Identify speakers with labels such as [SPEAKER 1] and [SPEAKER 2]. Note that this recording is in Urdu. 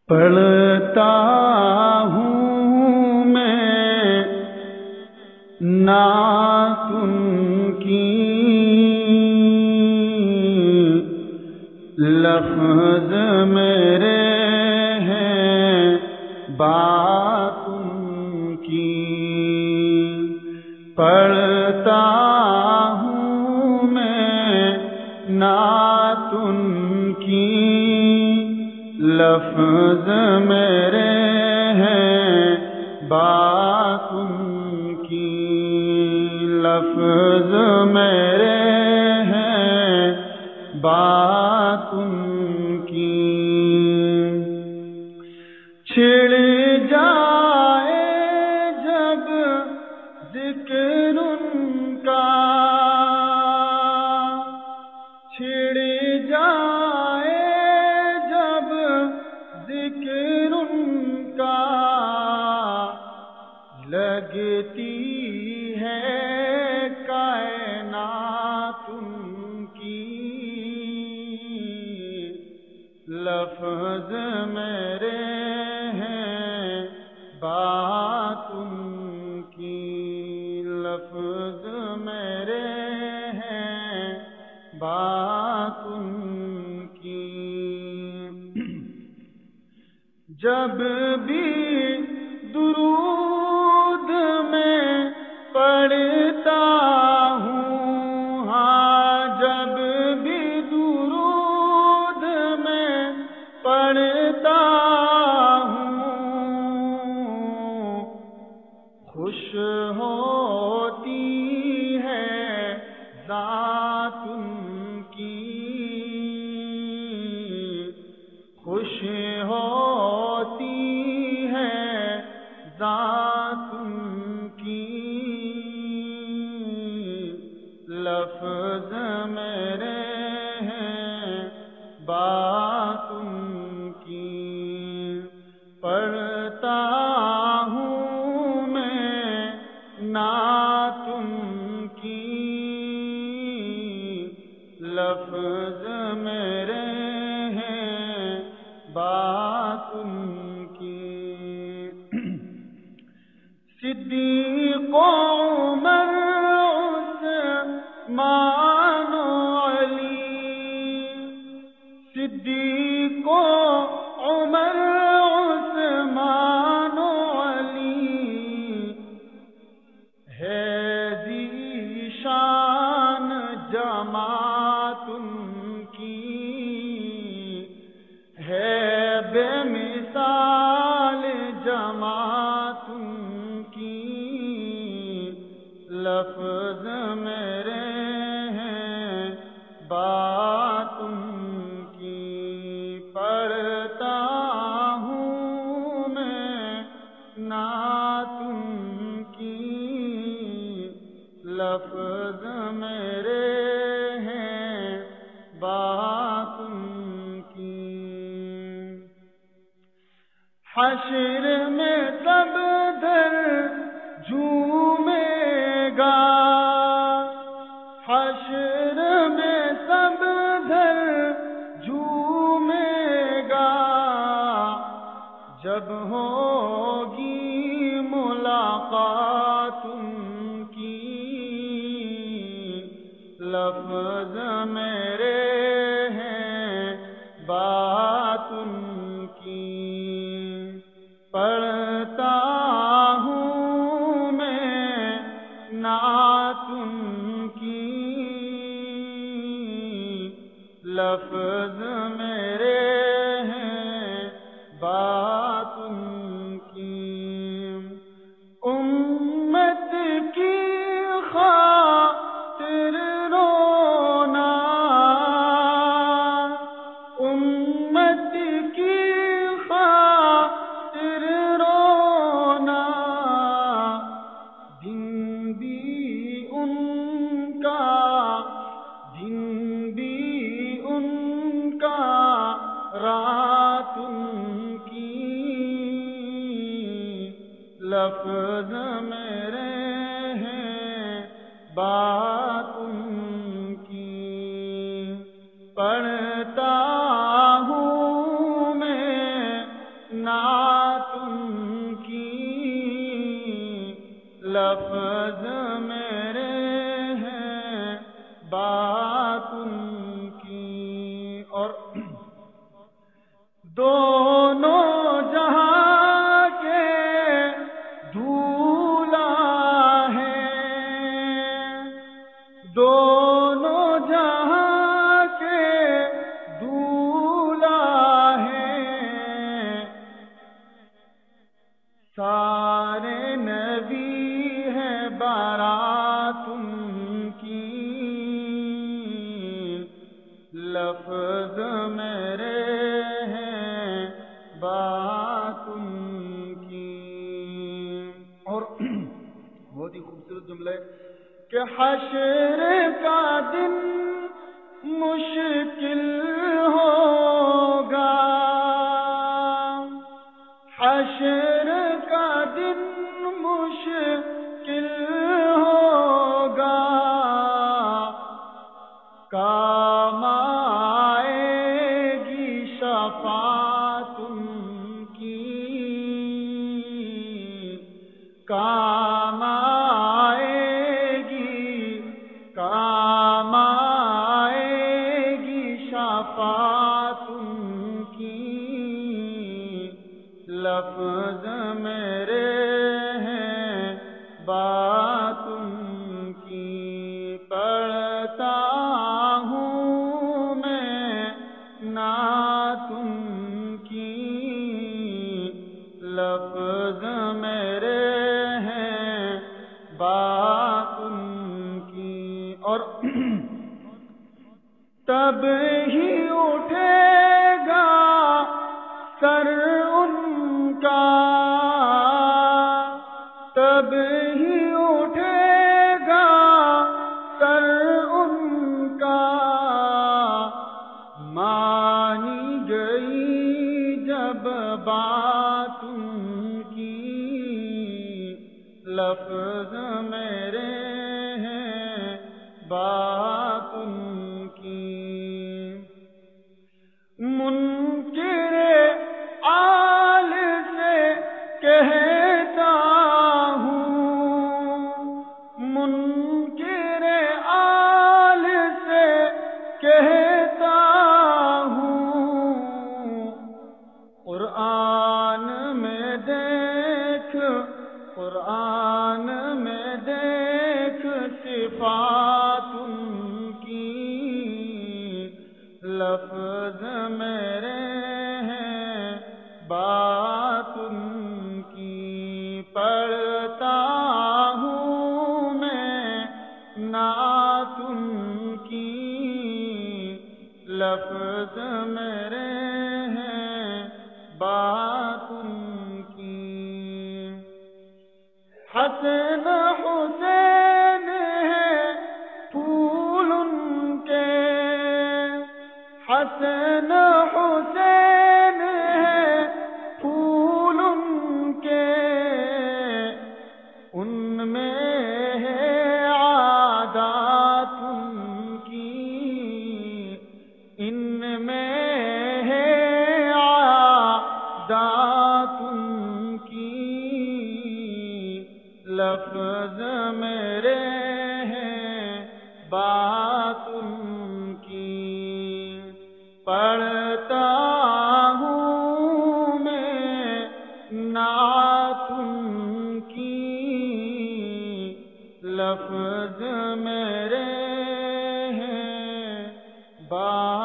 [SPEAKER 1] پڑھتا ہوں میں نعت ان کی، لفظ میرے ہیں بات ان کی۔ پڑھتا ہوں میں نعت ان کی، لفظ میرے ہیں بات ان کی، لفظ میرے ہیں بات ان کی۔ چھڑ جائے جب ذکر ان کا، چھڑ جائے جب ذکر ان کا، لگتی ہے کائنات ان کی، لفظ میرے ہیں بات ان کی، لفظ میرے ہیں بات ان کی۔ جب بھی درود میں پڑھتا ہوں، ہاں جب بھی درود میں پڑھتا ہوں، خوش ہوتی ہے ذات ان کی، خوش ہوتی ہے ذات ان کی، لفظ میرے ہیں بات ان کی۔ پڑھتا ہوں میں نعت ان کی، لفظ میرے ہیں بات ان کی۔ صدیق و عمر، عثمان و علی، صدیق و عمر، عثمان و علی، ہے ذیشان جماعت ان کی، ہے بے مثال جماعت ان کی، لفظ میرے ہیں بات ان کی۔ پڑھتا ہوں میں نعت ان کی، لفظ میرے ہیں بات ان کی۔ حشر میں سب در جھومے گا، حشر میں سب در جھومے گا، جب ہوگی ملاقات ان کی، لفظ میرے ہیں بات ان کی۔ پڑھتا ہوں میں نعت ان کی، لفظ میرے ہیں بات ان کی۔ امت کی خاطر رونا، امت کی خاطر رونا، دن بھی ان کا، دن بھی ان کا، رات ان کی، لفظ میرے ہیں بات ان کی۔ پڑھتا ہوں میں دونوں جہاں کے دھولا ہے، دونوں جہاں کے دھولا ہے، سارے نبی ہیں بارات ان کی، لفظ میرے ہیں بات ان کی۔ اور بہت ہی خوبصورت جملہ ہے کہ حشر کا دن مشکل ہوگا، حشر کا دن مشکل ہوگا، کام آئے گی شفاعت ان کی، کام آئے گی شفاعت ان کی، لفظ میرے ہیں بات ان کی۔ پڑھتا ہوں میں نعت ان کی، لفظ میرے ہیں بات ان کی۔ اور تب ہی اٹھے گا سر ان کا، تب ہی اٹھے گا سر ان کا، مانی گئی جب بات ان کی، لفظ میرے ہیں بات ان کی۔ منکر آل سے کہتا ہوں، منکر آل سے کہتا ہوں، قرآن میں دیکھ، قرآن میں دیکھ صفات ان کی، لفظ میرے ہیں بات ان کی۔ پڑھتا ہوں میں نعت ان کی، لفظ میرے ہیں بات ان کی۔ حسن حسین ہیں پھول ان کے، حسن حسین ہیں پھول ان کے، ان میں ہے عادات ان کی، ان میں ہے عادات ان کی، لفظ میرے ہیں بات ان کی۔ پڑھتا ہوں میں نعت ان کی، لفظ میرے ہیں بات